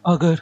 अगर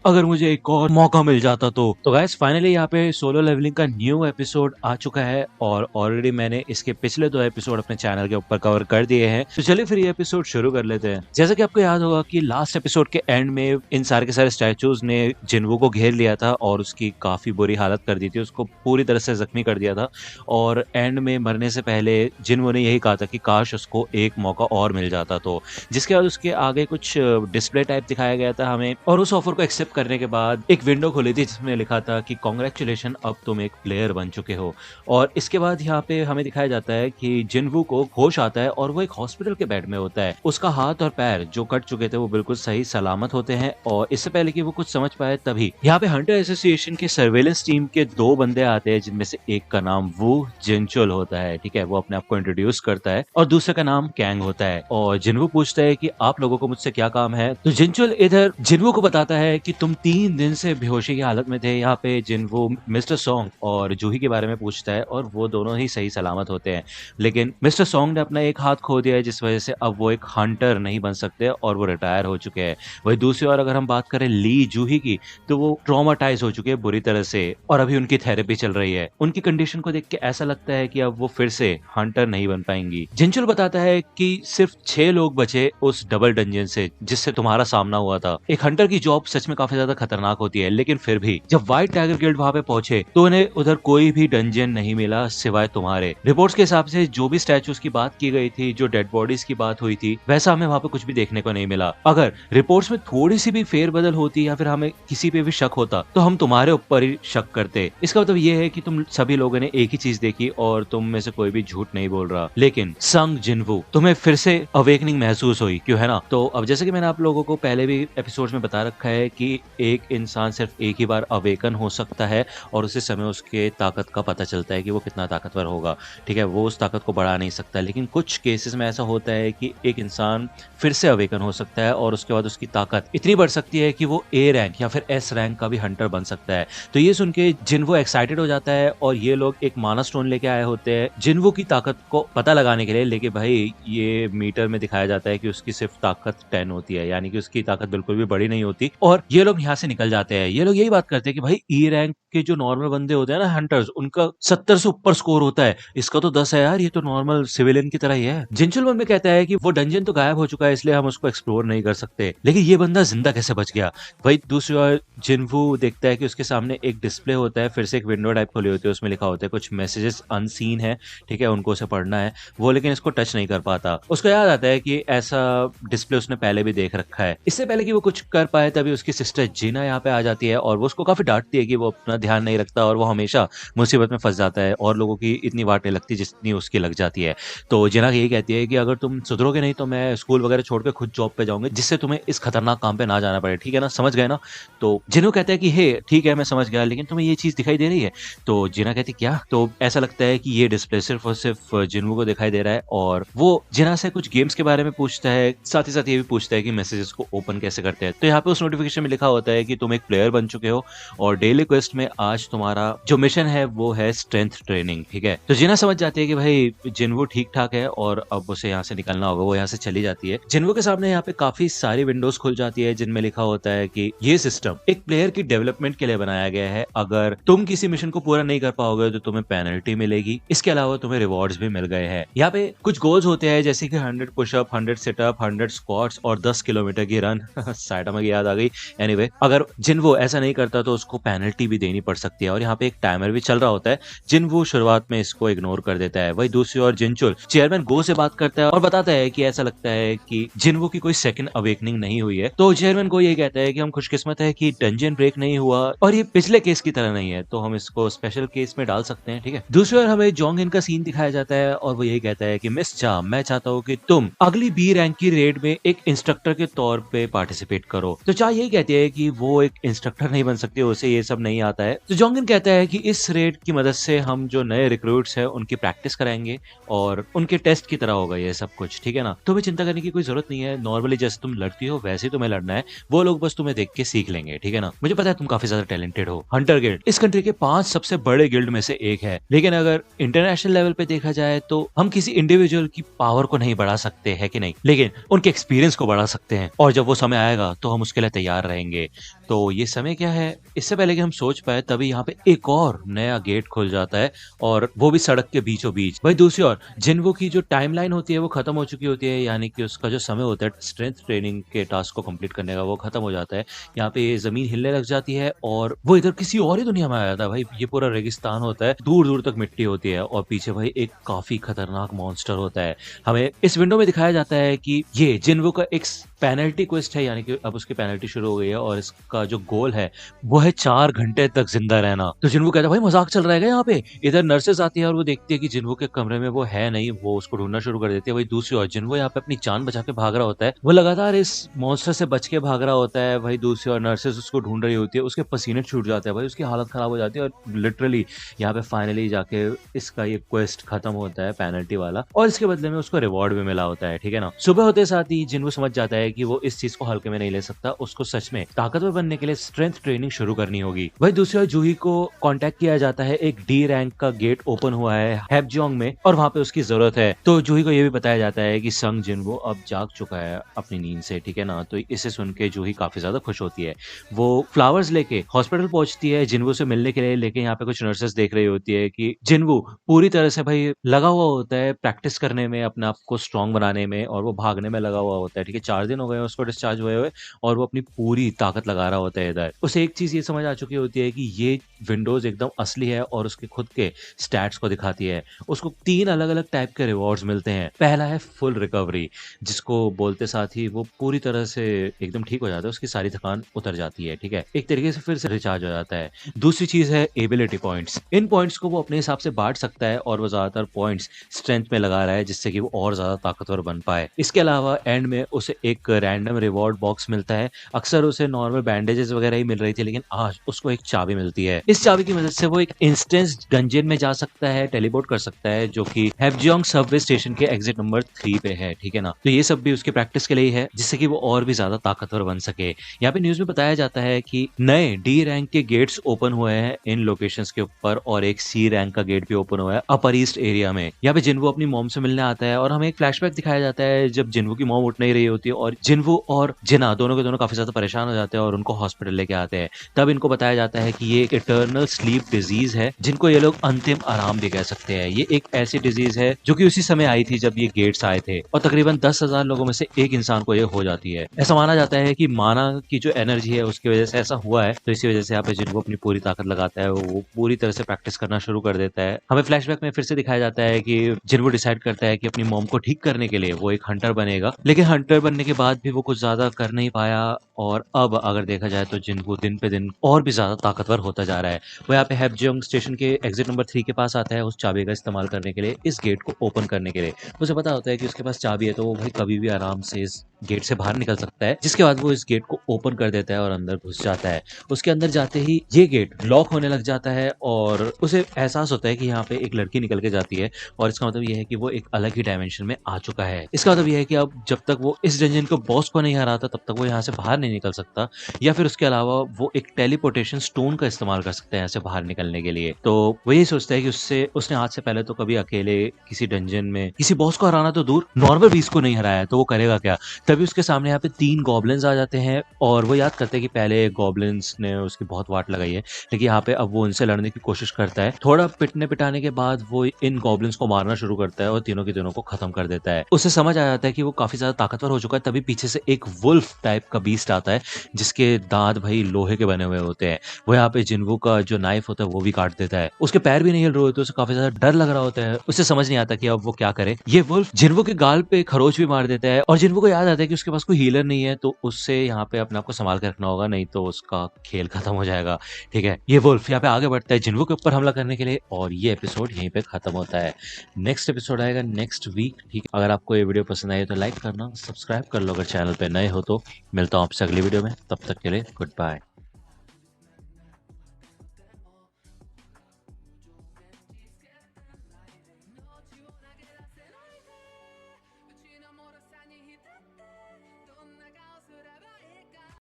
अगर मुझे एक और मौका मिल जाता तो गाइस फाइनली यहाँ पे सोलो लेवलिंग का न्यू एपिसोड आ चुका है और ऑलरेडी मैंने इसके पिछले 2 एपिसोड अपने चैनल के ऊपर कवर कर दिए हैं। तो चलिए फिर ये एपिसोड शुरू कर लेते हैं। जैसा कि आपको याद होगा कि लास्ट एपिसोड के एंड में इन सारे के सारे स्टैचूज ने जिन्वू को घेर लिया था और उसकी काफी बुरी हालत कर दी थी, उसको पूरी तरह से जख्मी कर दिया था। और एंड में मरने से पहले जिन्वू ने यही कहा था कि काश उसको एक मौका और मिल जाता। तो जिसके बाद उसके आगे कुछ डिस्प्ले टाइप दिखाया गया था हमें, और उस ऑफर को एक्सेप्ट करने के बाद एक विंडो खुली थी जिसमें लिखा था कि कांग्रेचुलेशन, अब तुम एक प्लेयर बन चुके हो। और इसके बाद यहाँ पे हमें दिखाया जाता है कि जिन्वू को होश आता है और वो एक हॉस्पिटल के बेड में होता है। उसका हाथ और पैर जो कट चुके थे वो बिल्कुल सही सलामत होते हैं। और इससे पहले कि वो कुछ समझ पाए तभी यहाँ पे हंटर एसोसिएशन के सर्वेलेंस टीम के 2 बंदे आते हैं, जिनमें से एक का नाम वू जिनचुल होता है। ठीक है, वो अपने आप को इंट्रोड्यूस करता है और दूसरे का नाम कैंग होता है। और जिन्वू पूछता है कि आप लोगों को मुझसे क्या काम है। तो जिनचुल इधर जिन्वू को बताता है कि तुम 3 दिन से बेहोशी की हालत में थे। यहाँ पे जिन्वू मिस्टर सॉन्ग और जूही के बारे में पूछता है और वो दोनों ही सही सलामत होते हैं। लेकिन मिस्टर सॉन्ग ने अपना एक हाथ खो दिया है, जिस वजह से अब वो एक हंटर नहीं बन सकते और वो रिटायर हो चुके हैं। वही दूसरी ओर अगर हम बात करें ली जूही की, तो वो ट्रॉमाटाइज हो चुके हैं बुरी तरह से और अभी उनकी थेरेपी चल रही है। उनकी कंडीशन को देख के ऐसा लगता है कि अब वो फिर से हंटर नहीं बन पाएंगी। जिनचुल बताता है कि सिर्फ 6 लोग बचे उस डबल डंजन से जिससे तुम्हारा सामना हुआ था। एक हंटर की जॉब सच में काफी ज्यादा खतरनाक होती है, लेकिन फिर भी जब व्हाइट टाइगर गिल्ड वहां पे पहुंचे तो उन्हें उधर कोई भी डंजन नहीं मिला सिवाय तुम्हारे। रिपोर्ट्स के हिसाब से जो भी स्टैचूज की बात की गई थी, जो डेड बॉडीज की बात हुई थी, वैसा हमें वहां पे कुछ भी देखने को नहीं मिला। अगर रिपोर्ट्स में थोड़ी सी भी फेरबदल होती या फिर हमें किसी पे भी शक होता तो हम तुम्हारे ऊपर ही शक करते। इसका मतलब ये है कि तुम सभी लोगों ने एक ही चीज देखी और तुम में से कोई भी झूठ नहीं बोल रहा। लेकिन संग जिन्वू, तुम्हें फिर से अवेकनिंग महसूस हुई, क्यों है ना? तो अब जैसे कि मैंने आप लोगों को पहले भी एपिसोड्स में बता रखा है कि एक इंसान सिर्फ एक ही बार अवेकन हो सकता है और उसी समय उसके ताकत का पता चलता है कि वो कितना ताकतवर होगा। ठीक है, वो उस ताकत को बढ़ा नहीं सकता, लेकिन कुछ केसेस में ऐसा होता है कि एक इंसान फिर से अवेकन हो सकता है और उसके बाद उसकी ताकत इतनी बढ़ सकती है कि वो ए रैंक या फिर एस रैंक का भी हंटर बन सकता है। तो ये सुन के जिन्वू एक्साइटेड हो जाता है और ये लोग एक माना स्टोन लेके आए होते हैं जिन्वू की ताकत को पता लगाने के लिए। लेकिन भाई ये मीटर में दिखाया जाता है कि उसकी सिर्फ ताकत 10 होती है, यानी कि उसकी ताकत बिल्कुल भी बड़ी नहीं होती। और ये लोग यहाँ से निकल जाते हैं। ये लोग यही बात करते हैं कि भाई ई रैंक के जो नॉर्मल बंदे होते हैं ना हंटर्स, उनका 70 से ऊपर स्कोर होता है, इसका तो 10 है यार, ये तो नॉर्मल सिविलियन की तरह ही है। जिनचुल मन में कहता है कि वो डंजन तो गायब हो चुका है इसलिए हम उसको एक्सप्लोर नहीं कर सकते, लेकिन ये बंदा जिंदा कैसे बच गया। वही दूसरी ओर जिन्वू देखता है कि उसके सामने एक डिस्प्ले होता है, फिर से एक विंडो टाइप खुली होती है, उसमें लिखा होता है कुछ मैसेजेस अनसीन है। ठीक है, उनको उसे पढ़ना है वो, लेकिन इसको टच नहीं कर पाता। उसको याद आता है कि ऐसा डिस्प्ले उसने पहले भी देख रखा है। इससे पहले कि वो कुछ कर पाए तभी उसकी सिस्टर जीना यहाँ पे आ जाती है और वो उसको काफी डांटती है कि वो अपना ध्यान नहीं रखता और वो हमेशा मुसीबत में फंस जाता है और लोगों की इतनी वाट नहीं लगती जितनी उसकी लग जाती है। तो जीना यही कहती है कि अगर तुम सुधरोगे नहीं तो मैं स्कूल वगैरह छोड़ के खुद जॉब पे जाऊंगी, जिससे तुम्हें इस खतरनाक काम पे ना जाना पड़े। ठीक है ना, समझ गए ना? तो जिनो कहता है कि हे ठीक है मैं समझ गया, लेकिन तुम्हें ये चीज दिखाई दे रही है? तो जिना कहती क्या? तो ऐसा लगता है कि ये डिस्प्ले सिर्फ और सिर्फ जिन्वू को दिखाई दे रहा है और वो जिना से कुछ गेम्स के बारे में पूछता है, साथ ही साथ ये भी पूछता है कि मैसेजेस को ओपन कैसे करते हैं। तो यहाँ पे उस नोटिफिकेशन में लिखा होता है कि तुम एक प्लेयर बन चुके हो और डेली क्वेस्ट में आज तुम्हारा जो मिशन है वो है स्ट्रेंथ ट्रेनिंग। ठीक है, तो जिना समझ जाती है कि भाई जिन्वू ठीक ठाक है और अब उसे यहाँ से निकलना होगा। वो यहाँ से चली जाती है। जिन्वू के सामने यहाँ पे काफी सारी विंडोज खुल जाती है जिनमें लिखा होता है कि ये सिस्टम एक प्लेयर की डेवलपमेंट के लिए बनाया गया है। अगर तुम किसी मिशन को पूरा नहीं कर पाओगे तो तुम्हें पेनल्टी मिलेगी, इसके अलावा तुम्हें रिवॉर्ड्स भी मिल गए हैं। यहाँ पे कुछ गोल्स होते हैं जैसे कि 100 पुशअप, 100 सिटअप, 100 स्क्वाट्स और 10 किलोमीटर की रन। साइटामा की याद आ गई। एनीवे, अगर जिन्वू ऐसा नहीं करता तो उसको पेनल्टी भी देनी पड़ सकती है और यहाँ पे एक टाइमर भी चल रहा होता है। जिन्वू शुरुआत में इसको इग्नोर कर देता है। वही दूसरी ओर जिनचुल चेयरमैन गो से बात करता है और बताता है कि ऐसा लगता है कि जिन्वू की कोई सेकंड अवेकनिंग नहीं हुई है। तो चेयरमैन गो ये कहता है कि हम खुशकिस्मत है कि डंजन ब्रेक नहीं हुआ और ये पिछले केस की तरह नहीं है, तो हम इसको स्पेशल केस में डाल सकते हैं। ठीक है, दूसरी ओर हमें जोंग इन का सीन दिखाया जाता है और वो यही कहता है कि मिस चा, मैं चाहता हूँ कि तुम अगली बी रैंक की रेड में एक इंस्ट्रक्टर के तौर पे पार्टिसिपेट करो। तो चा यही कहती है कि वो एक इंस्ट्रक्टर नहीं बन सकती, उसे ये सब नहीं आता है। तो जोंगिन कहता है कि इस रेड की मदद से हम जो नए रिक्रूट्स हैं उनकी प्रैक्टिस कराएंगे और उनके टेस्ट की तरह होगा ये सब कुछ। ठीक है ना, तुम्हें चिंता करने की कोई जरूरत नहीं है। नॉर्मली जैसे तुम लड़ती हो वैसे ही तुम्हें लड़ना है, वो लोग बस तुम्हें देख के सीख लेंगे। ठीक है ना, मुझे पता है तुम काफी ज्यादा टैलेंटेड हो। हंटर गिल्ड इस कंट्री के 5 सबसे बड़े गिल्ड में से एक है, लेकिन अगर इंटरनेशनल लेवल पे देखा जाए तो हम किसी इंडिविजुअल की पावर को नहीं बढ़ा सकते, है कि नहीं, लेकिन उनके एक्सपीरियंस को बढ़ा सकते हैं और जब वो समय आएगा तो हम उसके लिए तैयार रहेंगे। करेंगे। तो ये समय क्या है, इससे पहले कि हम सोच पाए तभी यहाँ पे एक और नया गेट खुल जाता है और वो भी सड़क के बीचों-बीच। वहीं दूसरी ओर जिन्वो की जो टाइमलाइन होती है वो खत्म हो चुकी होती है, यानी कि उसका जो समय होता है स्ट्रेंथ ट्रेनिंग के टास्क को कंप्लीट करने का वो खत्म हो जाता है। यहाँ पे ज़मीन हिलने लग जाती है और वो इधर किसी और ही दुनिया में आ जाता है भाई। ये पूरा रेगिस्तान होता है, दूर-दूर तक मिट्टी होती है और पीछे भाई एक काफ़ी खतरनाक मॉन्स्टर होता है। हमें इस विंडो में दिखाया जाता है कि ये जिन्वो का एक पेनल्टी क्वेस्ट है, यानी कि अब उसकी पेनल्टी शुरू हो गई है और इसका जो गोल है वो है 4 घंटे तक जिंदा रहना। तो जिन्वो कहता है भाई मजाक चल रहा है क्या यहाँ पे? इधर नर्सेस आती है और वो देखती है कि जिन्वो के कमरे में वो है नहीं, वो उसको ढूंढना शुरू कर देती है। वही दूसरी ओर जिन्वो यहाँ पे अपनी जान बचा के भाग रहा होता है, वो लगातार इस मॉन्स्टर से बच के भाग रहा होता है। वही दूसरी ओर नर्सेस उसको ढूंढ रही होती है, उसके पसीने छूट जाते हैं भाई, उसकी हालत खराब हो जाती है और लिटरली यहाँ पे फाइनली जाके इसका ये क्वेस्ट खत्म होता है पेनल्टी वाला और इसके बदले में उसको रिवॉर्ड भी मिला होता है। ठीक है ना। सुबह होते साथ ही जिन्वो समझ जाता है कि वो इस चीज को हल्के में नहीं ले सकता, उसको सच में ताकतवर बनने के लिए स्ट्रेंथ ट्रेनिंग शुरू करनी होगी। वही दूसरी ओर जूही को कांटेक्ट किया जाता है, एक डी रैंक का गेट ओपन हुआ है हैपजोंग में और वहां पे उसकी जरूरत है। तो जूही को ये भी बताया जाता है कि संग जिन्वो अब जाग चुका है अपनी नींद से। ठीक है ना। तो इसे सुन के जूही काफी ज्यादा खुश होती है। वो फ्लावर्स लेके हॉस्पिटल पहुंचती है जिन्वो से मिलने के लिए, लेकिन यहाँ पे कुछ नर्सेस देख रही होती है कि जिन्वो पूरी तरह से भाई लगा हुआ होता है प्रैक्टिस करने में, अपने आप को स्ट्रांग बनाने में, और वो भागने में लगा हुआ होता है। ठीक है। 4 दिन हो गए उसको डिस्चार्ज हुए हुए और वो अपनी पूरी ताकत लगा रहा होता है इधर। उसे एक चीज ये समझ आ चुकी होती है कि ये विंडोज एकदम असली है और उसके खुद के स्टैट्स को दिखाती है। उसको 3 अलग-अलग टाइप के रिवॉर्ड्स मिलते हैं। पहला है फुल रिकवरी, जिसको बोलते साथ ही वो पूरी तरह से एकदम ठीक हो जाता है, उसकी सारी थकान उतर जाती है। ठीक है। एक तरीके से फिर से रिचार्ज हो जाता है। दूसरी चीज है एबिलिटी पॉइंट्स। इन पॉइंट्स को वो अपने हिसाब से बांट सकता है और वो ज्यादातर पॉइंट्स स्ट्रेंथ में लगा रहा है जिससे कि वो और ज्यादा ताकतवर बन पाए। इसके अलावा एंड में उसे एक रैंडम रिवॉर्ड बॉक्स मिलता है। अक्सर उसे नॉर्मल बैंडेजेस वगैरह ही मिल रही थी, लेकिन आज उसको एक चाबी मिलती है। इस चाबी की मदद से वो एक इंस्टेंस डंजन में जा सकता है, टेलीपोर्ट कर सकता है, जो कि हैपजोंग सबवे स्टेशन के एग्जिट नंबर 3 पे है। ठीक है ना। तो ये सब भी उसकी प्रैक्टिस के लिए है, जिससे कि वो और भी ज्यादा ताकतवर बन सके। यहाँ पे न्यूज में बताया जाता है कि नए डी रैंक के गेट्स ओपन हुए हैं इन लोकेशंस के ऊपर और एक सी रैंक का गेट भी ओपन हुआ है अपर ईस्ट एरिया में। यहाँ पे जिन्वो अपनी मॉम से मिलने आता है और हमें एक फ्लैशबैक दिखाया जाता है जब जिन्वो की मॉम उठ नहीं रही होती है और जिन्वो और जिना दोनों के दोनों काफी ज्यादा परेशान हो जाते हैं और उनको हॉस्पिटल लेके आते हैं। तब इनको बताया जाता है कि ये एक इटर्नल स्लीप डिजीज है, जिनको ये लोग अंतिम आराम भी कह सकते हैं। ये एक ऐसी डिजीज है जो कि उसी समय आई थी जब ये गेट्स आए थे और तकरीबन 10,000 लोगों में से एक इंसान को ये हो जाती है। ऐसा माना जाता है कि माना की जो एनर्जी है उसकी वजह से ऐसा हुआ है, तो इसी वजह से यहाँ पे जिनको अपनी पूरी ताकत लगाता है वो पूरी तरह से प्रैक्टिस करना शुरू कर देता है। हमें फ्लैशबैक में फिर से दिखाया जाता है कि जिनको डिसाइड करता है कि अपनी मॉम को ठीक करने के लिए वो एक हंटर बनेगा, लेकिन हंटर बनने के बाद भी वो कुछ ज्यादा कर नहीं पाया और अब अगर देखा जाए तो जिनको दिन पे दिन और भी ज्यादा ताकतवर होता जा रहा है। वो यहाँ पे हैपजोंग स्टेशन के एग्जिट नंबर 3 के पास आता है उस चाबी का इस्तेमाल करने के लिए, इस गेट को ओपन करने के लिए। उसे पता होता है कि उसके पास चाबी है तो वो भाई कभी भी आराम से इस गेट से बाहर निकल सकता है, जिसके बाद वो इस गेट को ओपन कर देता है और अंदर घुस जाता है। उसके अंदर जाते ही ये गेट लॉक होने लग जाता है और उसे एहसास होता है कि यहाँ पे एक लड़की निकल के जाती है और इसका मतलब ये है कि वो एक अलग ही डायमेंशन में आ चुका है। इसका मतलब ये है कि अब जब तक वो इस डंजन को बॉस को नहीं हराता तब तक वो यहाँ से बाहर नहीं निकल सकता, या फिर उसके अलावा वो एक टेलीपोर्टेशन स्टोन का इस्तेमाल कर सकता है यहाँ से बाहर निकलने के लिए। तो वो यही सोचता है कि उसने आज से पहले तो कभी अकेले किसी डंजन में किसी बॉस को हराना तो दूर, नॉर्मल बीस को नहीं हराया, तो वो करेगा क्या। तभी उसके सामने यहाँ पे 3 गॉब्लिन्स आ जाते हैं और वो याद करते हैं कि पहले गॉब्लिन्स ने उसकी बहुत वाट लगाई है, लेकिन यहाँ पे अब वो उनसे लड़ने की कोशिश करता है। थोड़ा पिटने पिटाने के बाद वो इन गॉब्लिन्स को मारना शुरू करता है और तीनों के तीनों को खत्म कर देता है। उसे समझ आ जाता है कि वो काफी ज्यादा ताकतवर हो चुका है। तभी पीछे से एक वुल्फ टाइप का बीस्ट आता है जिसके दांत भाई लोहे के बने हुए होते हैं। वो यहाँ पे जिन्वो का जो नाइफ होता है वो भी काट देता है। उसके पैर भी नहीं हिल रहे होते, उसे काफी ज्यादा डर लग रहा होता है। उसे समझ नहीं आता कि अब वो क्या करे। ये वुल्फ जिन्वो के गाल पे खरोच भी मार देता है और जिन्वो को याद आता है कि उसके पास कोई हीलर नहीं है, तो उससे यहाँ पे अपने आप को संभाल के रखना होगा, नहीं तो उसका खेल खत्म हो जाएगा। ठीक है। ये वुल्फ यहाँ पे आगे बढ़ता है जिन्वो के ऊपर हमला करने के लिए और ये एपिसोड यहीं पे खत्म होता है। नेक्स्ट एपिसोड आएगा नेक्स्ट वीक। ठीक है। अगर आपको ये वीडियो पसंद आई तो लाइक करना, सब्सक्राइब कर लो अगर चैनल पे नए हो तो। मिलता हूँ आपसे अगली वीडियो में, तब तक के लिए गुड बाय।